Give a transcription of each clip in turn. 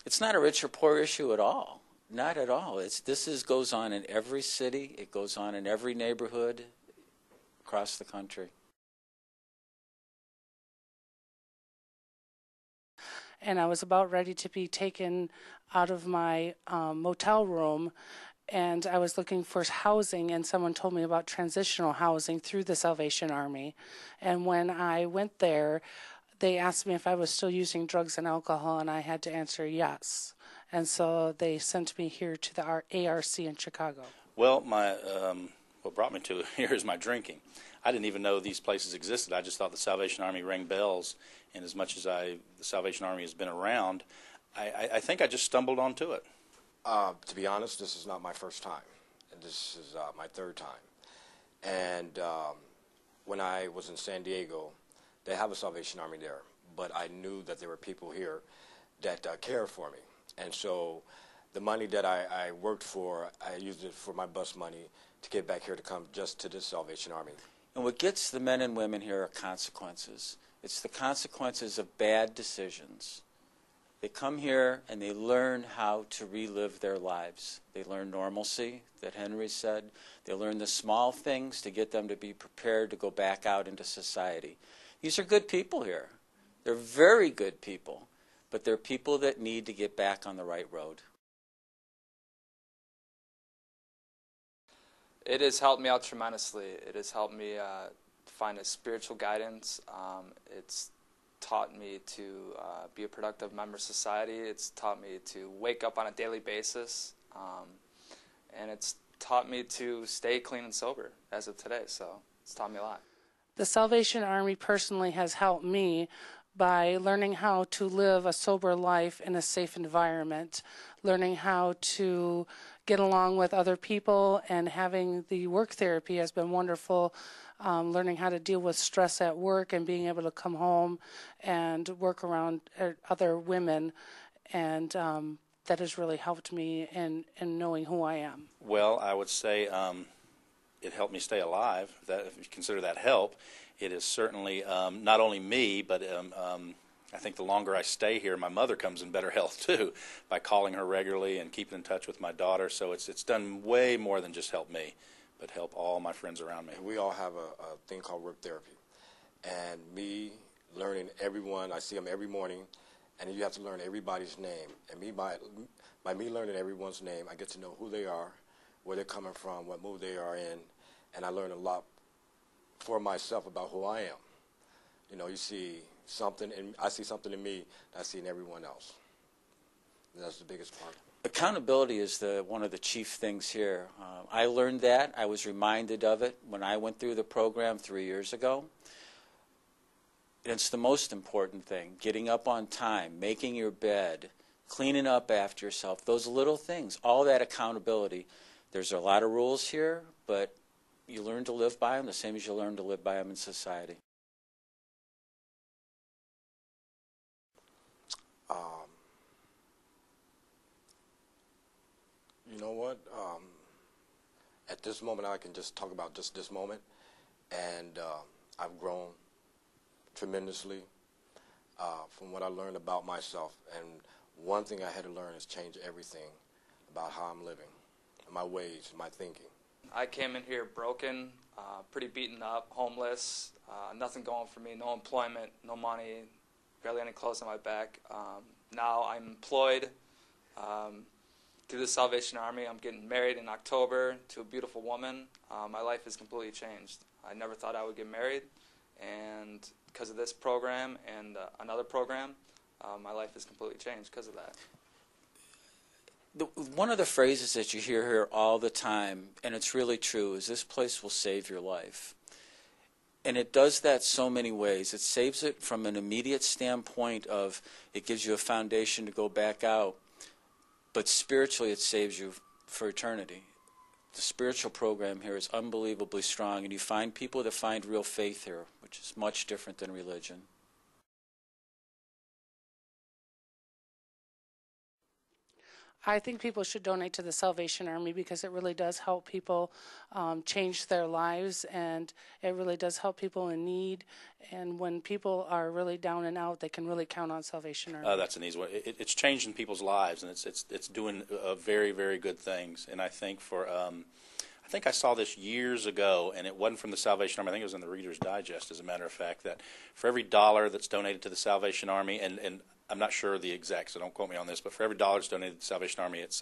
It's not a rich or poor issue at all. Not at all. Goes on in every city. It goes on in every neighborhood across the country. And I was about ready to be taken out of my motel room, and I was looking for housing, and someone told me about transitional housing through the Salvation Army. And when I went there, they asked me if I was still using drugs and alcohol, and I had to answer yes. And so they sent me here to the ARC in Chicago. Well, what brought me to here is my drinking. I didn't even know these places existed. I just thought the Salvation Army rang bells, and as much as the Salvation Army has been around, I think I just stumbled onto it. To be honest, this is not my first time. This is my third time. And when I was in San Diego, they have a Salvation Army there, but I knew that there were people here that cared for me. And so the money that I worked for, I used it for my bus money to get back here to come just to the Salvation Army. And what gets the men and women here are consequences. It's the consequences of bad decisions. They come here and they learn how to relive their lives. They learn normalcy, that Henry said. They learn the small things to get them to be prepared to go back out into society. These are good people here. They're very good people, but they're people that need to get back on the right road. It has helped me out tremendously. It has helped me find a spiritual guidance. It's taught me to be a productive member of society. It's taught me to wake up on a daily basis. And it's taught me to stay clean and sober as of today. So it's taught me a lot. The Salvation Army personally has helped me by learning how to live a sober life in a safe environment, learning how to get along with other people, and having the work therapy has been wonderful, learning how to deal with stress at work and being able to come home and work around other women, and that has really helped me in knowing who I am. Well, I would say it helped me stay alive. If you consider that help, it is certainly not only me, but I think the longer I stay here, my mother comes in better health too, by calling her regularly and keeping in touch with my daughter. So it's done way more than just help me, but help all my friends around me. We all have a thing called work therapy, and me learning everyone, I see them every morning, and you have to learn everybody's name. And by me learning everyone's name, I get to know who they are, where they're coming from, what mood they are in, and I learn a lot for myself about who I am. You know, you see something, and I see something in me that I see in everyone else. And that's the biggest part. Accountability is one of the chief things here. I learned that. I was reminded of it when I went through the program 3 years ago. It's the most important thing, getting up on time, making your bed, cleaning up after yourself, those little things, all that accountability. There's a lot of rules here, but you learn to live by them the same as you learn to live by them in society. You know what? At this moment, I can just talk about just this moment, and I've grown tremendously from what I learned about myself. And one thing I had to learn is change everything about how I'm living, my ways, my thinking. I came in here broken, pretty beaten up, homeless, nothing going for me, no employment, no money, barely any clothes on my back. Now I'm employed through the Salvation Army. I'm getting married in October to a beautiful woman. My life has completely changed. I never thought I would get married, and because of this program and another program, my life has completely changed because of that. One of the phrases that you hear here all the time, and it's really true, is this place will save your life. And it does that so many ways. It saves it from an immediate standpoint of it gives you a foundation to go back out, but spiritually it saves you for eternity. The spiritual program here is unbelievably strong, and you find people that find real faith here, which is much different than religion. I think people should donate to the Salvation Army because it really does help people change their lives, and it really does help people in need. And when people are really down and out, they can really count on Salvation Army. That's an easy one. It's changing people's lives, and it's doing very, very good things. And I think I think I saw this years ago, and it wasn't from the Salvation Army. I think it was in the Reader's Digest, as a matter of fact, that for every dollar that's donated to the Salvation Army, and I'm not sure the exact, so don't quote me on this, but for every dollar that's donated to the Salvation Army, it's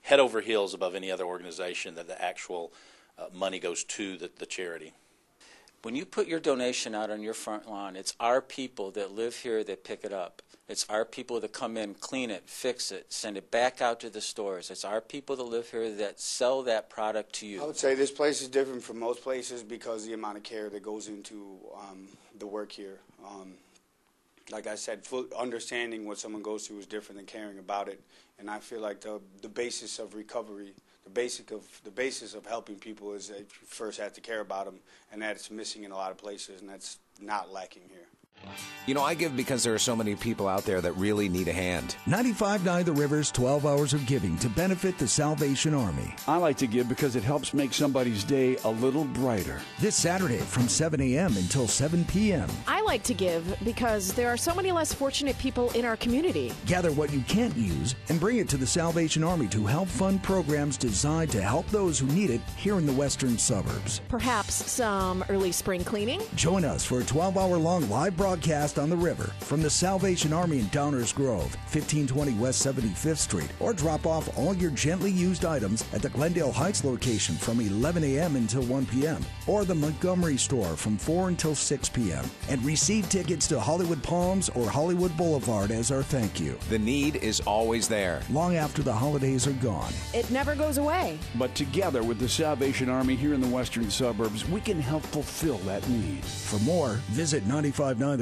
head over heels above any other organization that the actual money goes to the charity. When you put your donation out on your front lawn, it's our people that live here that pick it up. It's our people that come in, clean it, fix it, send it back out to the stores. It's our people that live here that sell that product to you. I would say this place is different from most places because of the amount of care that goes into the work here. Like I said, full understanding what someone goes through is different than caring about it. And I feel like the basis of recovery, the basis of helping people is that you first have to care about them, and that's missing in a lot of places, and that's not lacking here. You know, I give because there are so many people out there that really need a hand. 95.9 The River's 12 Hours of Giving to benefit the Salvation Army. I like to give because it helps make somebody's day a little brighter. This Saturday from 7 a.m. until 7 p.m. I like to give because there are so many less fortunate people in our community. Gather what you can't use and bring it to the Salvation Army to help fund programs designed to help those who need it here in the western suburbs. Perhaps some early spring cleaning? Join us for a 12-hour-long live broadcast on the river from the Salvation Army in Downers Grove, 1520 West 75th Street, or drop off all your gently used items at the Glendale Heights location from 11 a.m. until 1 p.m. or the Montgomery store from 4 until 6 p.m. and receive tickets to Hollywood Palms or Hollywood Boulevard as our thank you. The need is always there. Long after the holidays are gone. It never goes away. But together with the Salvation Army here in the western suburbs, we can help fulfill that need. For more, visit 959theriver.com.